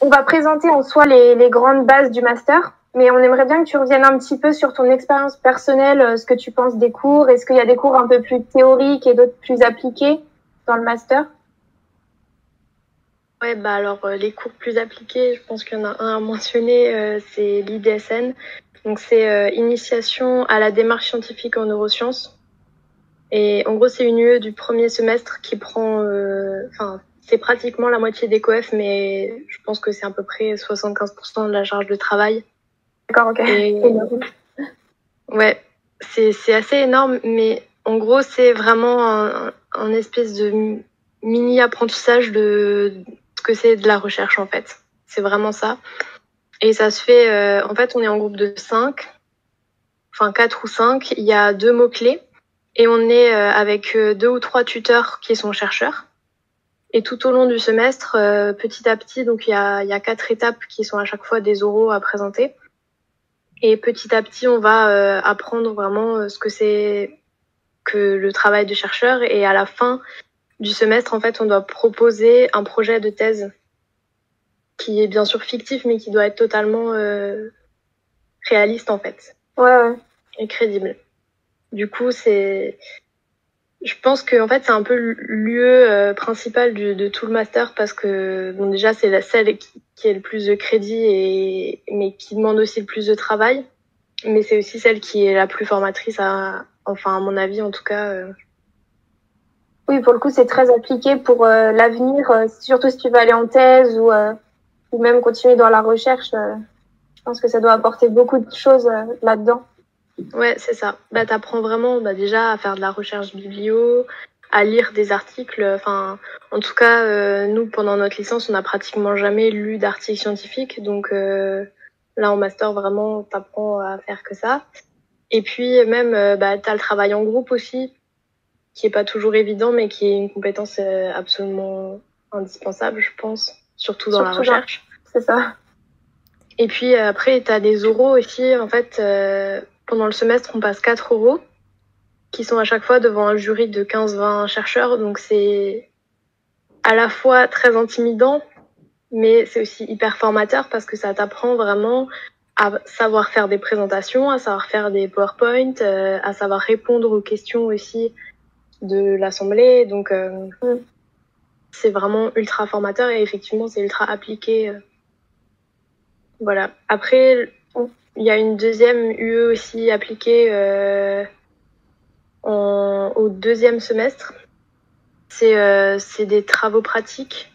On va présenter en soi les grandes bases du master, mais on aimerait bien que tu reviennes un petit peu sur ton expérience personnelle, ce que tu penses des cours. Est-ce qu'il y a des cours un peu plus théoriques et d'autres plus appliqués dans le master? Ouais, bah alors les cours plus appliqués, je pense qu'il y en a un à mentionner, c'est l'IDSN. Donc c'est Initiation à la démarche scientifique en neurosciences. Et en gros, c'est une UE du premier semestre qui prend, enfin, c'est pratiquement la moitié des coefs, mais je pense que c'est à peu près 75% de la charge de travail. D'accord, ok. Et ouais, c'est assez énorme, mais en gros, c'est vraiment un espèce de mini apprentissage de ce que c'est de la recherche en fait. C'est vraiment ça. Et ça se fait, en fait, on est en groupe de 5, enfin 4 ou 5. Il y a 2 mots-clés et on est avec 2 ou 3 tuteurs qui sont chercheurs. Et tout au long du semestre, petit à petit, donc il y a 4 étapes qui sont à chaque fois des oraux à présenter. Et petit à petit, on va apprendre vraiment ce que c'est que le travail de chercheur. Et à la fin du semestre, en fait, on doit proposer un projet de thèse qui est bien sûr fictif, mais qui doit être totalement réaliste, en fait. Ouais. Et crédible. Du coup, je pense que en fait, c'est un peu l'UE principal de tout le master parce que bon, déjà, c'est celle qui est le plus de crédit mais qui demande aussi le plus de travail. Mais c'est aussi celle qui est la plus formatrice enfin, à mon avis, en tout cas. Oui, pour le coup, c'est très appliqué pour l'avenir, surtout si tu veux aller en thèse ou même continuer dans la recherche. Je pense que ça doit apporter beaucoup de choses là-dedans. Ouais, c'est ça. Bah, t'apprends vraiment déjà à faire de la recherche biblio, à lire des articles. Enfin, en tout cas, nous, pendant notre licence, on n'a pratiquement jamais lu d'articles scientifiques. Donc là, en master, vraiment, t'apprends à faire que ça. Et puis même, t'as le travail en groupe aussi, qui est pas toujours évident, mais qui est une compétence absolument indispensable, je pense, surtout dans la recherche. C'est ça. Et puis après, t'as des oraux aussi. En fait, pendant le semestre, on passe 4 oraux qui sont à chaque fois devant un jury de 15-20 chercheurs. Donc c'est à la fois très intimidant, mais c'est aussi hyper formateur parce que ça t'apprend vraiment à savoir faire des présentations, à savoir faire des PowerPoint, à savoir répondre aux questions aussi de l'Assemblée. Donc c'est vraiment ultra formateur et effectivement c'est ultra appliqué. Voilà. Après, il y a une deuxième UE aussi appliquée au deuxième semestre. C'est des travaux pratiques.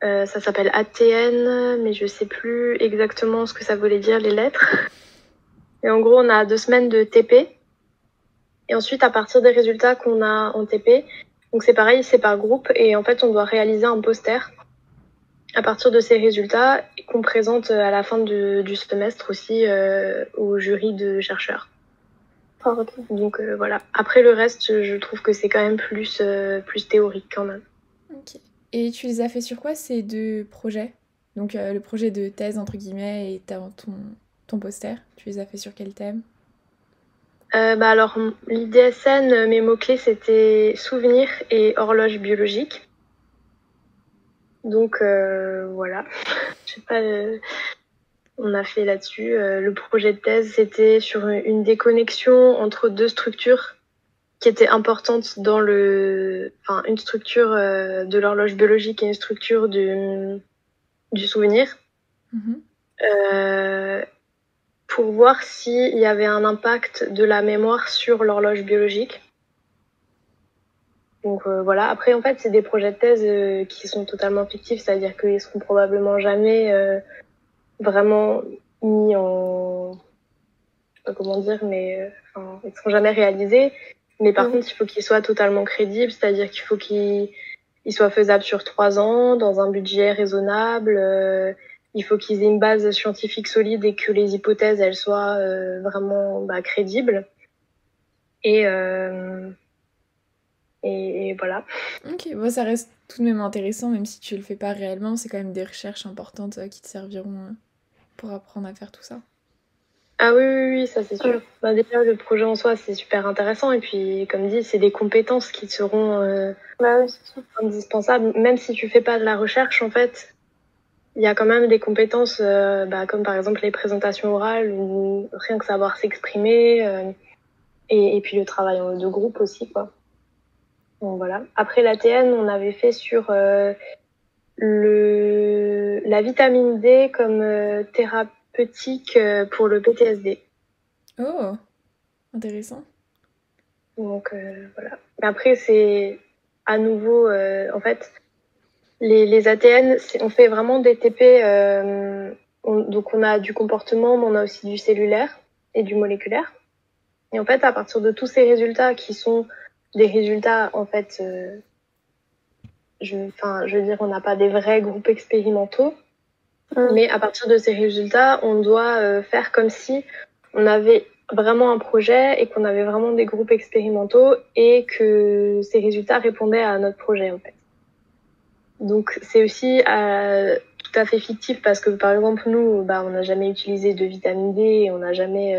Ça s'appelle ATN, mais je sais plus exactement ce que ça voulait dire, les lettres. Et en gros, on a 2 semaines de TP. Et ensuite, à partir des résultats qu'on a en TP, donc c'est pareil, c'est par groupe. Et en fait, on doit réaliser un poster à partir de ces résultats qu'on présente à la fin du semestre aussi au jury de chercheurs. Oh, okay. Donc voilà. Après le reste, je trouve que c'est quand même plus théorique quand même. Ok. Et tu les as fait sur quoi ces 2 projets? Donc le projet de thèse entre guillemets et ton poster, tu les as fait sur quel thème? Alors l'IDSN, mes mots-clés c'était souvenir et horloge biologique. Donc voilà. Je sais pas, on a fait là-dessus. Le projet de thèse c'était sur une déconnexion entre 2 structures qui étaient importantes dans une structure de l'horloge biologique et une structure du souvenir. Pour voir s'il y avait un impact de la mémoire sur l'horloge biologique. Donc voilà. Après, en fait, c'est des projets de thèse qui sont totalement fictifs, c'est-à-dire qu'ils seront probablement jamais vraiment mis en... Je sais pas comment dire, mais ils seront jamais réalisés. Mais par contre, il faut qu'ils soient totalement crédibles, c'est-à-dire qu'il faut qu'ils soient faisables sur 3 ans, dans un budget raisonnable. Il faut qu'ils aient une base scientifique solide et que les hypothèses, elles soient vraiment crédibles. Et voilà. Ok, bon, ça reste tout de même intéressant, même si tu le fais pas réellement, c'est quand même des recherches importantes qui te serviront pour apprendre à faire tout ça. Ah oui, ça c'est sûr. Déjà, le projet en soi, c'est super intéressant. Et puis, comme dit, c'est des compétences qui seront indispensables. Même si tu fais pas de la recherche, en fait, il y a quand même des compétences, comme par exemple les présentations orales ou rien que savoir s'exprimer, et puis le travail de groupe aussi, quoi. Donc voilà. Après l'ATN, on avait fait sur la vitamine D comme thérapeutique pour le PTSD. Oh, intéressant. Donc voilà. Mais après, c'est à nouveau, en fait, les ATN, on fait vraiment des TP. Donc on a du comportement, mais on a aussi du cellulaire et du moléculaire. Et en fait, à partir de tous ces résultats qui sont des résultats, en fait, je veux dire, on n'a pas des vrais groupes expérimentaux, mais à partir de ces résultats, on doit faire comme si on avait vraiment un projet et qu'on avait vraiment des groupes expérimentaux et que ces résultats répondaient à notre projet, en fait. Donc c'est aussi tout à fait fictif parce que par exemple nous, on n'a jamais utilisé de vitamine D, on n'a jamais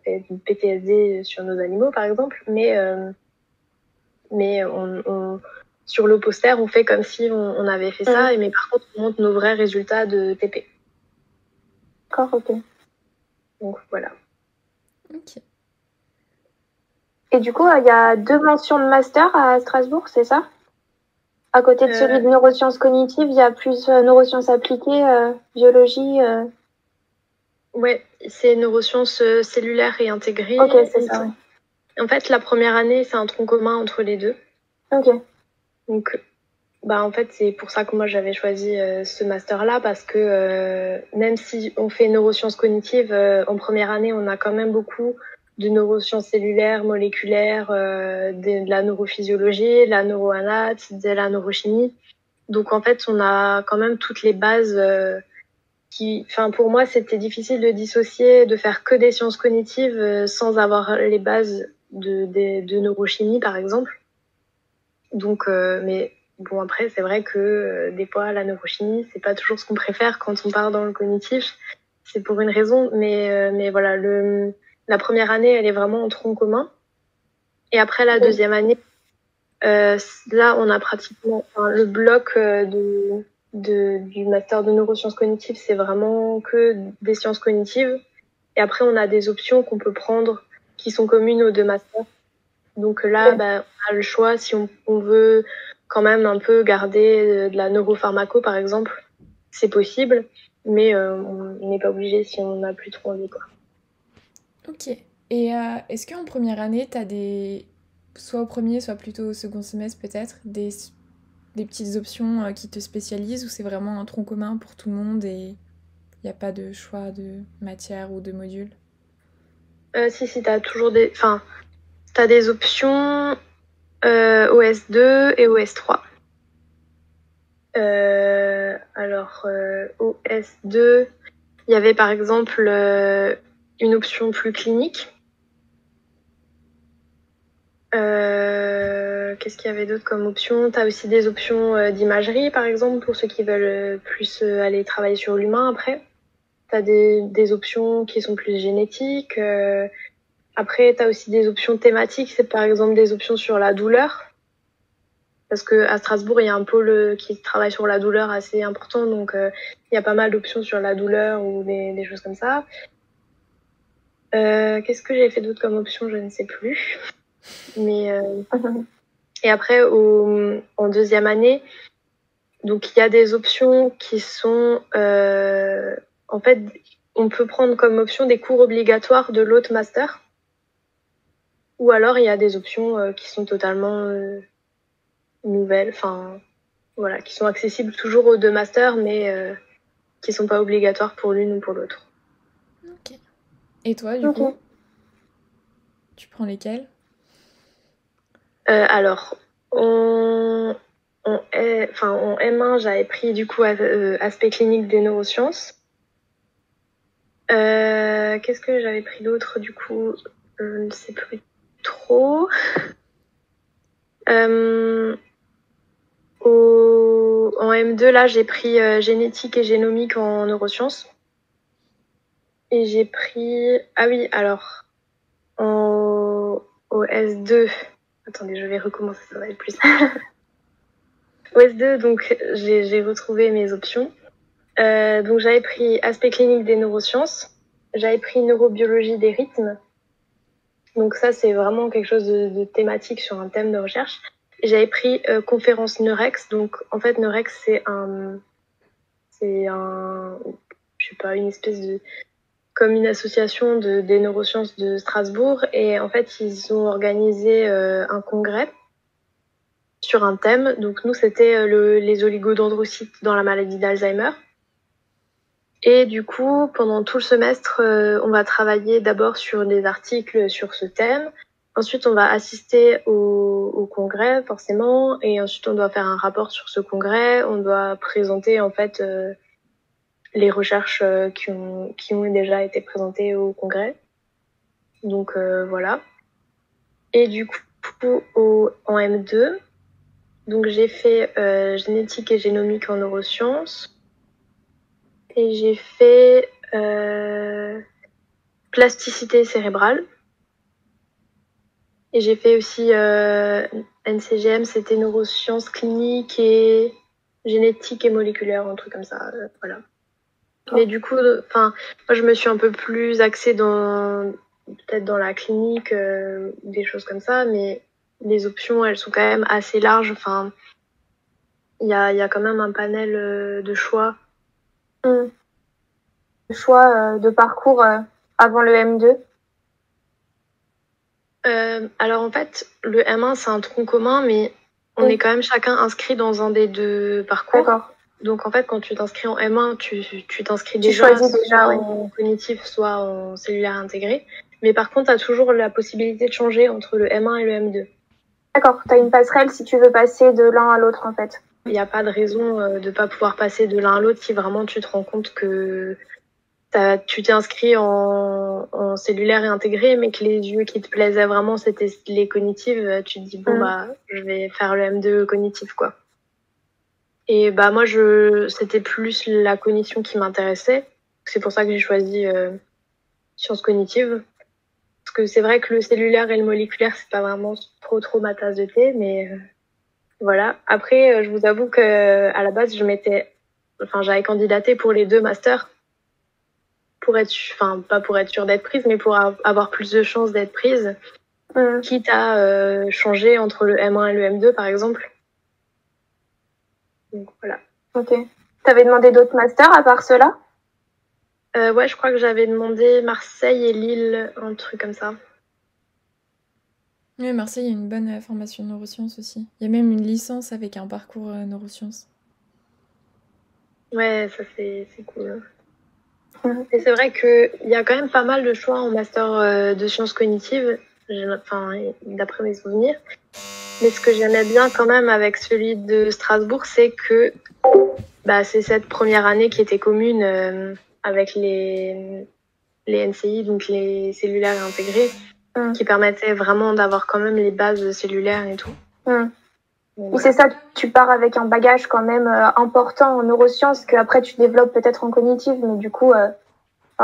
fait du PTSD sur nos animaux par exemple, mais sur le poster on fait comme si on avait fait ça, mais par contre on montre nos vrais résultats de TP. D'accord, ok. Donc voilà. Ok. Et du coup, il y a 2 mentions de master à Strasbourg, c'est ça? À côté de celui de neurosciences cognitives, il y a plus neurosciences appliquées, biologie. Ouais, c'est neurosciences cellulaires et intégrées. Ok, c'est ça. Ouais. En fait, la première année, c'est un tronc commun entre les deux. Ok. Donc, en fait, c'est pour ça que moi j'avais choisi ce master-là parce que même si on fait neurosciences cognitives, en première année, on a quand même beaucoup de neurosciences cellulaires, moléculaires, de la neurophysiologie, de la neuroanat, de la neurochimie. Donc en fait, on a quand même toutes les bases pour moi, c'était difficile de dissocier, de faire que des sciences cognitives sans avoir les bases de neurochimie, par exemple. Donc, mais bon, après, c'est vrai que des fois, la neurochimie, c'est pas toujours ce qu'on préfère quand on part dans le cognitif. C'est pour une raison, mais voilà, la première année, elle est vraiment en tronc commun. Et après, la deuxième année, là, on a pratiquement le bloc du master de neurosciences cognitives, c'est vraiment que des sciences cognitives. Et après, on a des options qu'on peut prendre qui sont communes aux deux masters. Donc là, on a le choix si on veut quand même un peu garder de la neuropharmaco, par exemple. C'est possible, mais on n'est pas obligé si on n'a plus trop envie, quoi. Ok. Et est-ce qu'en première année, tu as soit au premier, soit plutôt au second semestre peut-être, des petites options qui te spécialisent ou c'est vraiment un tronc commun pour tout le monde et il n'y a pas de choix de matière ou de module? Si, t'as toujours t'as des options OS2 et OS3. OS2, il y avait par exemple une option plus clinique. Qu'est-ce qu'il y avait d'autre comme option? Tu as aussi des options d'imagerie, par exemple, pour ceux qui veulent plus aller travailler sur l'humain après. Tu as des options qui sont plus génétiques. Après, tu as aussi des options thématiques. C'est par exemple des options sur la douleur. Parce qu'à Strasbourg, il y a un pôle qui travaille sur la douleur assez important. Donc, il y a pas mal d'options sur la douleur ou des choses comme ça. Qu'est-ce que j'ai fait d'autre comme option? Je ne sais plus. Mais... Et après, en deuxième année, donc il y a des options qui sont... en fait, on peut prendre comme option des cours obligatoires de l'autre master. Ou alors, il y a des options qui sont totalement nouvelles, voilà, qui sont accessibles toujours aux deux masters, mais qui ne sont pas obligatoires pour l'une ou pour l'autre. Ok. Et toi, du coup, tu prends lesquels? Alors, en M1, j'avais pris du coup aspect clinique des neurosciences. Qu'est-ce que j'avais pris d'autre du coup? Je ne sais plus trop. En M2, là, j'ai pris génétique et génomique en neurosciences. Et j'ai pris... Ah oui, alors, au S2... Attendez, je vais recommencer, ça va être plus simple. Au S2, donc, j'ai retrouvé mes options. Donc j'avais pris aspect clinique des neurosciences, j'avais pris neurobiologie des rythmes. Donc ça, c'est vraiment quelque chose de thématique sur un thème de recherche. J'avais pris conférence Neurex. Donc en fait, Neurex, c'est je sais pas, une espèce de, comme une association des neurosciences de Strasbourg. Et en fait, ils ont organisé un congrès sur un thème. Donc nous, c'était les oligodendrocytes dans la maladie d'Alzheimer. Et du coup, pendant tout le semestre, on va travailler d'abord sur des articles sur ce thème. Ensuite, on va assister au congrès, forcément. Et ensuite, on doit faire un rapport sur ce congrès. On doit présenter, en fait, les recherches qui ont déjà été présentées au congrès. Donc, voilà. Et du coup, en M2, donc j'ai fait génétique et génomique en neurosciences. Et j'ai fait plasticité cérébrale. Et j'ai fait aussi NCGM, c'était neurosciences cliniques et génétique et moléculaire, un truc comme ça. Voilà. Mais du coup, moi, je me suis un peu plus axée peut-être dans la clinique, des choses comme ça, mais les options, elles sont quand même assez larges. Enfin, il y a quand même un panel de choix. Le choix de parcours avant le M2. Alors en fait, le M1, c'est un tronc commun, mais on est quand même chacun inscrit dans un des deux parcours. D'accord. Donc en fait, quand tu t'inscris en M1, tu t'inscris déjà soit en cognitif, soit en cellulaire intégré. Mais par contre, tu as toujours la possibilité de changer entre le M1 et le M2. D'accord, tu as une passerelle si tu veux passer de l'un à l'autre en fait. Il n'y a pas de raison de ne pas pouvoir passer de l'un à l'autre si vraiment tu te rends compte que tu t'es inscrit en cellulaire et intégré, mais que les yeux qui te plaisaient vraiment, c'était les cognitives. Tu te dis, bon, je vais faire le M2 cognitif, quoi. Et moi, c'était plus la cognition qui m'intéressait. C'est pour ça que j'ai choisi sciences cognitives. Parce que c'est vrai que le cellulaire et le moléculaire, c'est pas vraiment trop ma tasse de thé, mais voilà. Après, je vous avoue que à la base, j'avais candidaté pour les 2 masters pour être, pas pour être sûre d'être prise, mais pour avoir plus de chances d'être prise, quitte à changer entre le M1 et le M2, par exemple. Donc voilà. Ok. T'avais demandé d'autres masters à part ceux-là? Ouais, je crois que j'avais demandé Marseille et Lille, un truc comme ça. Oui, Marseille, il y a une bonne formation de neurosciences aussi. Il y a même une licence avec un parcours neurosciences. Ouais, ça c'est cool. Et c'est vrai qu'il y a quand même pas mal de choix en master de sciences cognitives, d'après mes souvenirs. Mais ce que j'aimais bien quand même avec celui de Strasbourg, c'est que c'est cette première année qui était commune avec les NCI, donc les cellulaires intégrés, qui permettait vraiment d'avoir quand même les bases cellulaires et tout. Oui, c'est ça, tu pars avec un bagage quand même important en neurosciences que après tu développes peut-être en cognitive, mais du coup,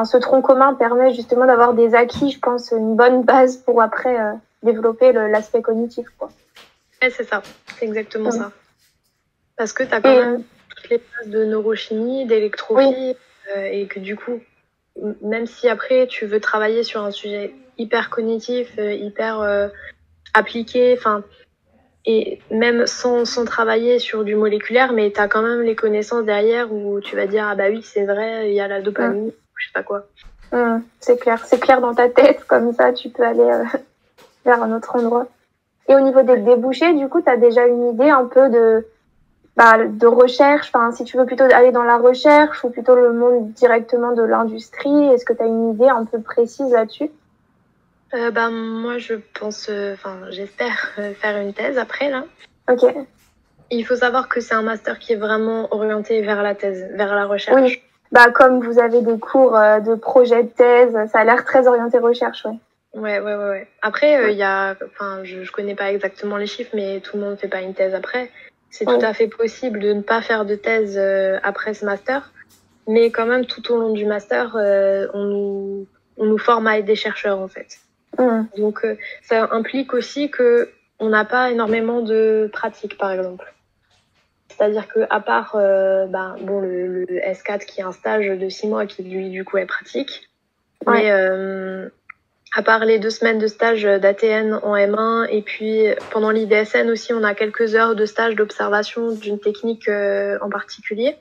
ce tronc commun permet justement d'avoir des acquis, je pense, une bonne base pour après développer l'aspect cognitif, quoi. Ouais, c'est ça, c'est exactement ça. Parce que tu as quand même toutes les bases de neurochimie, d'électrophie, et que du coup, même si après tu veux travailler sur un sujet hyper cognitif, hyper appliqué, et même sans travailler sur du moléculaire, mais tu as quand même les connaissances derrière où tu vas dire, ah bah oui, c'est vrai, il y a la dopamine, je sais pas quoi. C'est clair dans ta tête, comme ça tu peux aller vers un autre endroit. Et au niveau des débouchés, du coup, tu as déjà une idée un peu de recherche, si tu veux plutôt aller dans la recherche ou plutôt le monde directement de l'industrie, est-ce que tu as une idée un peu précise là-dessus? Moi, je pense, j'espère faire une thèse après, là. Ok. Il faut savoir que c'est un master qui est vraiment orienté vers la thèse, vers la recherche. Oui, comme vous avez des cours de projet de thèse, ça a l'air très orienté recherche, ouais. Ouais. Après, je connais pas exactement les chiffres, mais tout le monde fait pas une thèse après. C'est tout à fait possible de ne pas faire de thèse après ce master, mais quand même tout au long du master, on nous forme à être des chercheurs en fait. Donc ça implique aussi que on n'a pas énormément de pratique, par exemple. C'est-à-dire que à part le S4 qui est un stage de 6 mois qui lui du coup est pratique, mais à part les 2 semaines de stage d'ATN en M1 et puis pendant l'IDSN aussi on a quelques heures de stage d'observation d'une technique en particulier,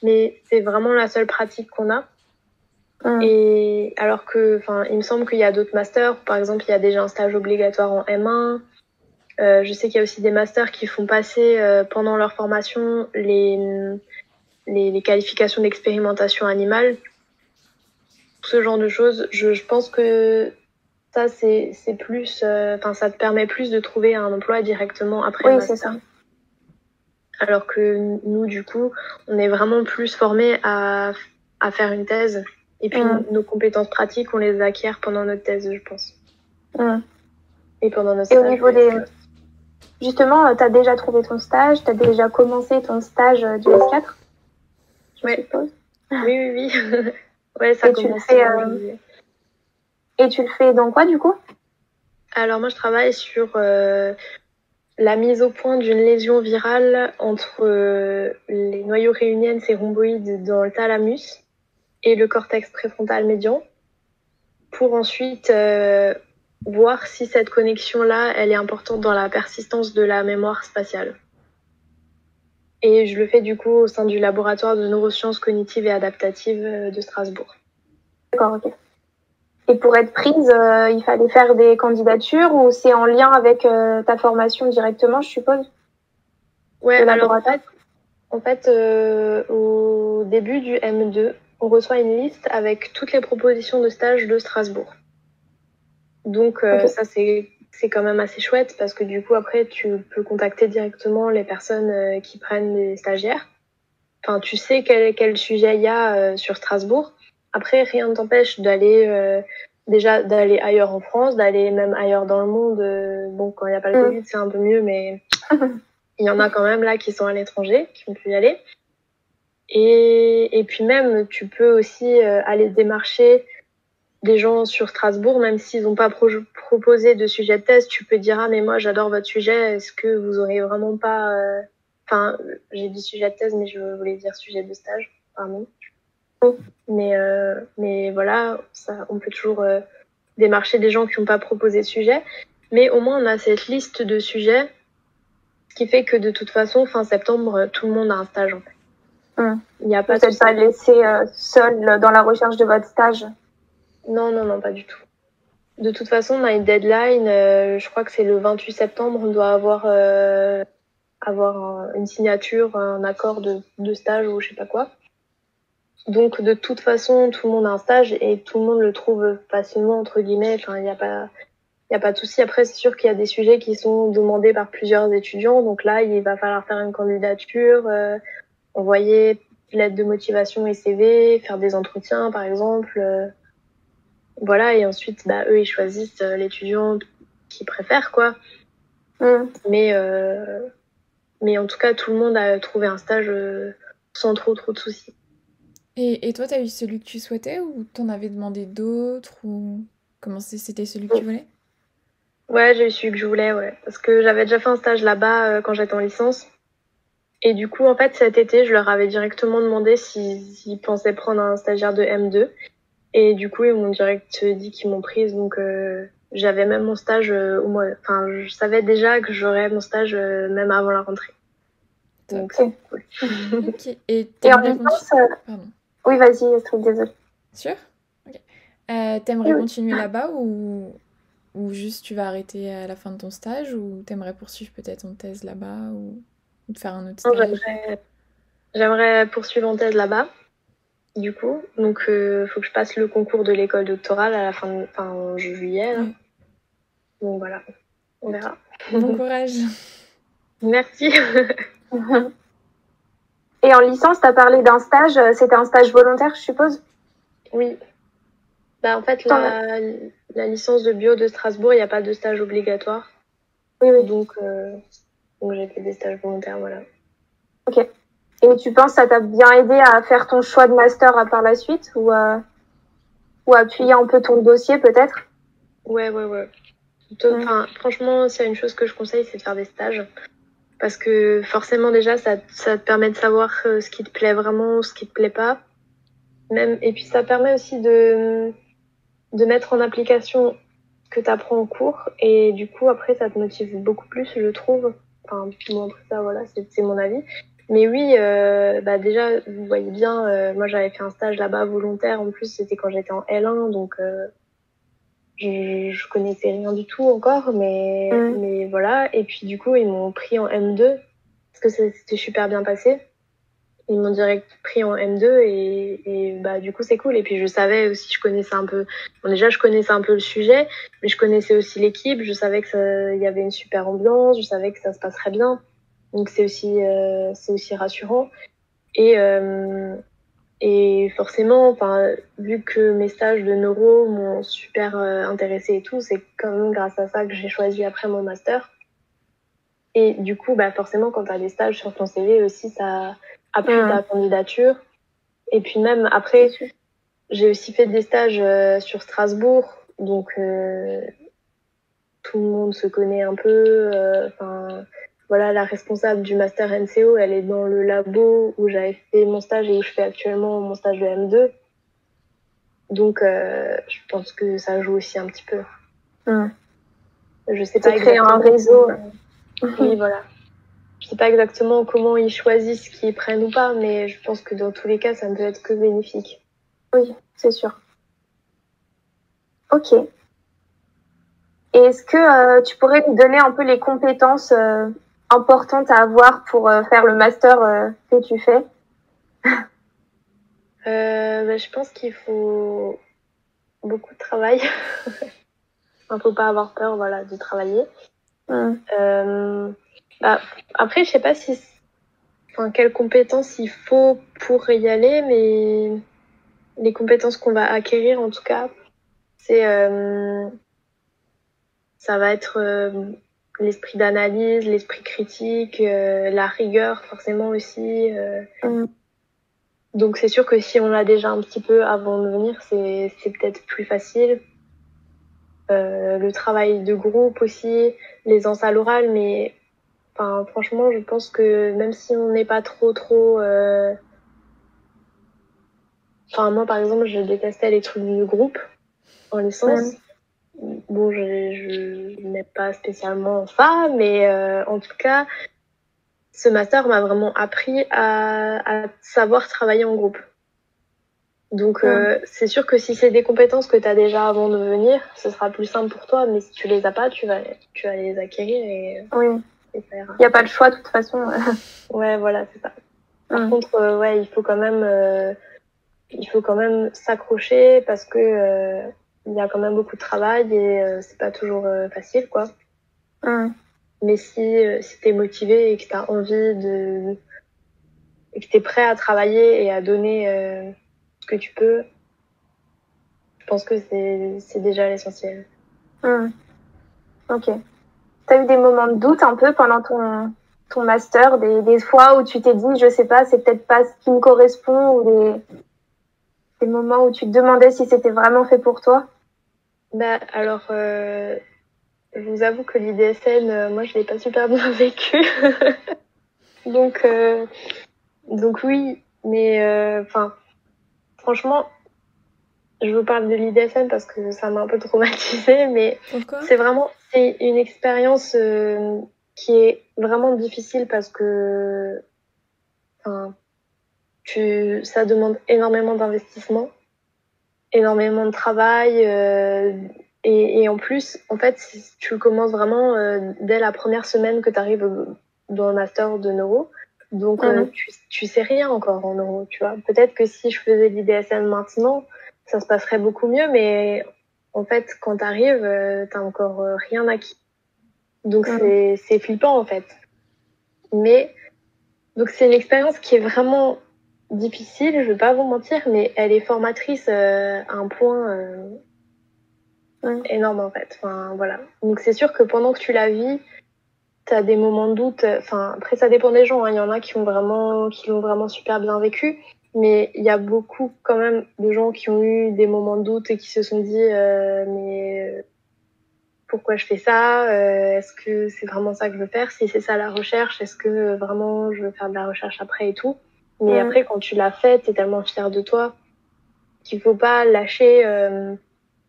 mais c'est vraiment la seule pratique qu'on a. Et alors que, il me semble qu'il y a d'autres masters, par exemple il y a déjà un stage obligatoire en M1. Je sais qu'il y a aussi des masters qui font passer pendant leur formation les qualifications d'expérimentation animale. Ce genre de choses, je pense que ça, c'est plus... ça te permet plus de trouver un emploi directement après le master. C'est ça. Alors que nous, du coup, on est vraiment plus formés à faire une thèse. Et puis, nos compétences pratiques, on les acquiert pendant notre thèse, je pense. Et pendant notre stage. Et au niveau des... Justement, tu as déjà trouvé ton stage, tu as déjà commencé ton stage du S4, je suppose. Oui. Ouais, ça commence. Et tu le fais dans quoi, du coup? Alors, moi, je travaille sur la mise au point d'une lésion virale entre les noyaux réuniennes et rhomboïdes dans le thalamus et le cortex préfrontal médian pour ensuite voir si cette connexion-là, elle est importante dans la persistance de la mémoire spatiale. Et je le fais du coup au sein du laboratoire de neurosciences cognitives et adaptatives de Strasbourg. D'accord, ok. Et pour être prise, il fallait faire des candidatures ou c'est en lien avec ta formation directement, je suppose? Ouais, alors en fait au début du M2, on reçoit une liste avec toutes les propositions de stage de Strasbourg. Donc ça, c'est quand même assez chouette parce que du coup, après, tu peux contacter directement les personnes qui prennent des stagiaires. Enfin, tu sais quel sujet il y a sur Strasbourg. Après, rien ne t'empêche d'aller d'aller ailleurs en France, d'aller même ailleurs dans le monde. Bon, quand il n'y a pas le Covid, c'est un peu mieux, mais il y en a quand même là qui sont à l'étranger, qui ont pu y aller. Et puis même, tu peux aussi aller démarcher des gens sur Strasbourg, même s'ils n'ont pas proposé de sujet de thèse, tu peux dire « Ah, mais moi, j'adore votre sujet, est-ce que vous auriez vraiment pas... Enfin, j'ai dit sujet de thèse, mais je voulais dire sujet de stage, pardon. Mais voilà, ça, on peut toujours démarcher des gens qui n'ont pas proposé de sujet. Mais au moins, on a cette liste de sujets, ce qui fait que de toute façon, fin septembre, tout le monde a un stage, en fait. Il n'y a pas vous n'êtes pas laissé seul dans la recherche de votre stage? Non, pas du tout. De toute façon, on a une deadline. Je crois que c'est le 28 septembre. On doit avoir une signature, un accord de stage ou je sais pas quoi. Donc, de toute façon, tout le monde a un stage et tout le monde le trouve facilement, entre guillemets. Enfin, il n'y a pas de souci. Après, c'est sûr qu'il y a des sujets qui sont demandés par plusieurs étudiants. Donc là, il va falloir faire une candidature, envoyer lettre de motivation et CV, faire des entretiens, par exemple. Voilà, et ensuite, eux, ils choisissent l'étudiant qu'ils préfèrent, quoi. Mais en tout cas, tout le monde a trouvé un stage sans trop de soucis. Et toi, t'as eu celui que tu souhaitais ou t'en avais demandé d'autres ou comment c'était celui que tu voulais? Ouais, j'ai eu celui que je voulais, ouais. Parce que j'avais déjà fait un stage là-bas quand j'étais en licence. Et du coup, en fait, cet été, je leur avais directement demandé s'ils pensaient prendre un stagiaire de M2. Et du coup, ils m'ont direct dit qu'ils m'ont prise. Donc, j'avais même mon stage au mois... Enfin, je savais déjà que j'aurais mon stage même avant la rentrée. Donc, c'est cool. Ok. Et t'aimerais continuer... Pardon. Oui, vas-y, Astrid, désolée. Sûr? Ok. T'aimerais continuer là-bas ou juste tu vas arrêter à la fin de ton stage ou t'aimerais poursuivre peut-être en thèse là-bas ou de faire un autre stage? J'aimerais poursuivre en thèse là-bas, du coup. Donc, faut que je passe le concours de l'école doctorale à la en juillet. Là. Donc voilà, on verra. Bon courage. Merci. Et en licence, tu as parlé d'un stage, c'était un stage volontaire, je suppose? Oui. En fait, la licence de bio de Strasbourg, il n'y a pas de stage obligatoire. Oui. Donc j'ai fait des stages volontaires, voilà. Ok. Et tu penses que ça t'a bien aidé à faire ton choix de master par la suite ou appuyer un peu ton dossier peut-être? Ouais. Franchement, s'il y a une chose que je conseille, c'est de faire des stages. parce que forcément déjà ça te permet de savoir ce qui te plaît vraiment ou ce qui te plaît pas. Même, et puis ça permet aussi de mettre en application ce que tu apprends en cours, et du coup après ça te motive beaucoup plus, je trouve. Enfin, bon, après ça, voilà, c'est mon avis. Mais oui, déjà, vous voyez bien, moi j'avais fait un stage là-bas volontaire, en plus c'était quand j'étais en L1, donc je connaissais rien du tout encore, mais voilà. Et puis du coup, ils m'ont pris en M2, parce que c'était super bien passé. Ils m'ont direct pris en M2 et du coup c'est cool. Et puis je savais aussi, je connaissais un peu, bon, déjà je connaissais un peu le sujet, mais je connaissais aussi l'équipe, je savais que il y avait une super ambiance, je savais que ça se passerait bien. Donc c'est aussi rassurant. Et forcément, enfin, vu que mes stages de neuro m'ont super intéressée et tout, c'est quand même grâce à ça que j'ai choisi après mon master. Et du coup, forcément, quand tu as des stages sur ton CV aussi, ça appuie ta candidature. Et puis même après, j'ai aussi fait des stages sur Strasbourg, donc tout le monde se connaît un peu. Enfin, voilà, la responsable du master NCO, elle est dans le labo où j'avais fait mon stage et où je fais actuellement mon stage de M2. Donc, je pense que ça joue aussi un petit peu. Je sais pas créer un réseau. Oui, voilà. Je sais pas exactement comment ils choisissent qui ils prennent ou pas, mais je pense que dans tous les cas, ça ne peut être que bénéfique. Oui, c'est sûr. Ok. Et est-ce que tu pourrais nous donner un peu les compétences importantes à avoir pour faire le master que tu fais? Je pense qu'il faut beaucoup de travail. Il ne faut pas avoir peur, voilà, de travailler. Après, je sais pas quelles compétences il faut pour y aller, mais les compétences qu'on va acquérir, en tout cas, ça va être l'esprit d'analyse, l'esprit critique, la rigueur, forcément aussi. Donc, c'est sûr que si on l'a déjà un petit peu avant de venir, c'est peut-être plus facile. Le travail de groupe aussi, l'aisance à l'oral, mais franchement, je pense que même si on n'est pas trop... moi, par exemple, je détestais les trucs de groupe en licence. Bon, je n'ai pas spécialement ça, mais en tout cas, ce master m'a vraiment appris à savoir travailler en groupe. Donc, c'est sûr que si c'est des compétences que tu as déjà avant de venir, ce sera plus simple pour toi, mais si tu les as pas, tu vas les acquérir et ça ira. Il n'y a pas le choix de toute façon. Ouais, voilà, c'est ça. Par contre, il faut quand même s'accrocher parce que il y a quand même beaucoup de travail et c'est pas toujours facile, quoi. Mais si t'es motivé et que t'as envie et que t'es prêt à travailler et à donner ce que tu peux, je pense que c'est déjà l'essentiel. Ok. T'as eu des moments de doute un peu pendant ton master, des fois où tu t'es dit, je sais pas, c'est peut-être pas ce qui me correspond, ou des moments où tu te demandais si c'était vraiment fait pour toi? Alors, je vous avoue que l'IDSN, moi, je l'ai pas super bien vécu. Donc oui, mais franchement, je vous parle de l'IDSN parce que ça m'a un peu traumatisée, mais c'est une expérience qui est vraiment difficile parce que ça demande énormément d'investissement, énormément de travail, et en plus, en fait, tu commences vraiment dès la première semaine que tu arrives dans le master de neuro. Donc, tu sais rien encore en neuro, tu vois. Peut-être que si je faisais l'IDSN maintenant, ça se passerait beaucoup mieux, mais en fait, quand tu arrives, t'as encore rien acquis. Donc, c'est flippant, en fait. Mais, donc, c'est une expérience qui est vraiment difficile, je vais pas vous mentir, mais elle est formatrice à un point énorme, en fait. Voilà. Donc, c'est sûr que pendant que tu la vis, t'as des moments de doute. Après, ça dépend des gens, hein. Il y en a qui l'ont vraiment super bien vécu. Mais il y a beaucoup, quand même, de gens qui ont eu des moments de doute et qui se sont dit, mais pourquoi je fais ça, est-ce que c'est vraiment ça que je veux faire, si c'est ça la recherche, est-ce que vraiment je veux faire de la recherche après et tout. Mais après, quand tu l'as fait, t'es tellement fière de toi qu'il faut pas lâcher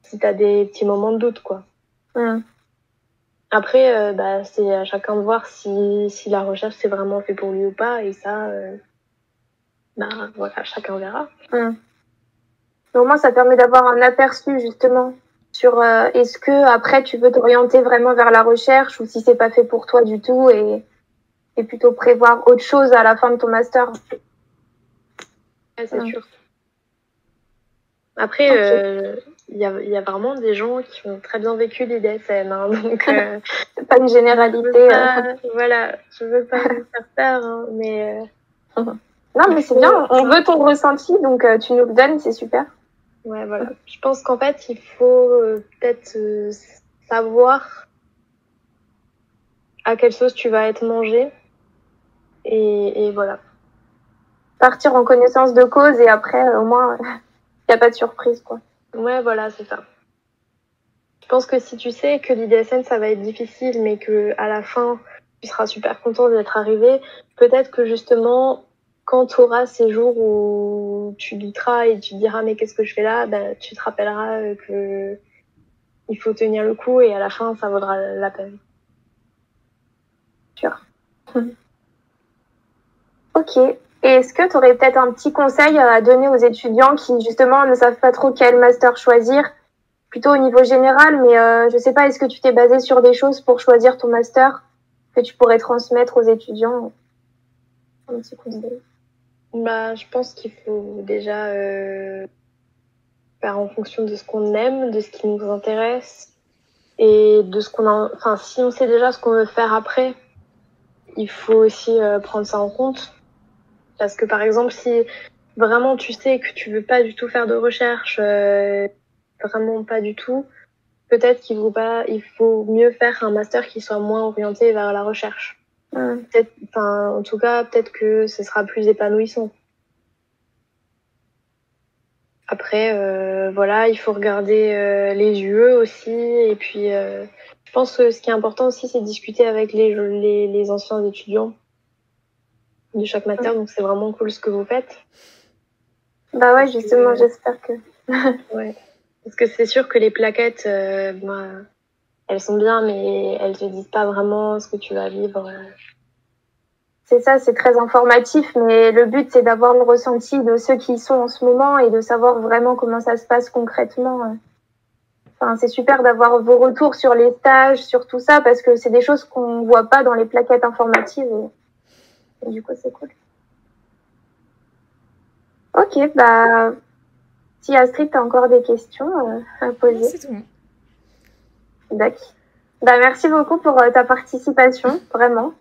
si t'as des petits moments de doute, quoi. Après, c'est à chacun de voir si la recherche c'est vraiment fait pour lui ou pas, et ça, voilà, chacun verra. Au moins, ça permet d'avoir un aperçu justement sur est-ce que après tu veux t'orienter vraiment vers la recherche ou si c'est pas fait pour toi du tout et plutôt prévoir autre chose à la fin de ton master. Ouais, c'est sûr. Après, il y a vraiment des gens qui ont très bien vécu les DSM, hein, donc c'est pas une généralité. Voilà, je veux pas vous faire peur, hein, mais non, mais c'est bien. On veut ton ressenti, donc tu nous le donnes, c'est super. Ouais, voilà. Je pense qu'en fait, il faut peut-être savoir à quelle sauce tu vas être mangé, et voilà. Partir en connaissance de cause et après, au moins, il n'y a pas de surprise, quoi. Ouais, voilà, c'est ça. Je pense que si tu sais que l'IDSN, ça va être difficile, mais que à la fin, tu seras super content d'être arrivé, peut-être que justement, quand tu auras ces jours où tu douteras et tu te diras mais qu'est-ce que je fais là, tu te rappelleras que il faut tenir le coup et à la fin, ça vaudra la peine. Sûr. Ok. Et est-ce que tu aurais peut-être un petit conseil à donner aux étudiants qui justement ne savent pas trop quel master choisir, plutôt au niveau général, mais je sais pas, est-ce que tu t'es basé sur des choses pour choisir ton master que tu pourrais transmettre aux étudiants? Un petit conseil. Je pense qu'il faut déjà faire en fonction de ce qu'on aime, de ce qui nous intéresse et de ce qu'on a. Enfin, si on sait déjà ce qu'on veut faire après, il faut aussi prendre ça en compte. Parce que par exemple, si vraiment tu sais que tu veux pas du tout faire de recherche, vraiment pas du tout, peut-être qu'il faut mieux faire un master qui soit moins orienté vers la recherche. En tout cas, peut-être que ce sera plus épanouissant. Après, voilà, il faut regarder les UE aussi. Et puis, je pense que ce qui est important aussi, c'est de discuter avec les anciens étudiants de chaque master. Donc, c'est vraiment cool ce que vous faites. Bah ouais, justement, j'espère que... Ouais. Parce que c'est sûr que les plaquettes, elles sont bien, mais elles te disent pas vraiment ce que tu vas vivre. C'est ça, c'est très informatif, mais le but, c'est d'avoir le ressenti de ceux qui y sont en ce moment et de savoir vraiment comment ça se passe concrètement. Enfin, c'est super d'avoir vos retours sur les stages, sur tout ça, parce que c'est des choses qu'on voit pas dans les plaquettes informatives. Et du coup, c'est cool. Ok, si Astrid, t'as encore des questions à poser. Non, c'est tout bon. D'accord. Merci beaucoup pour ta participation, vraiment.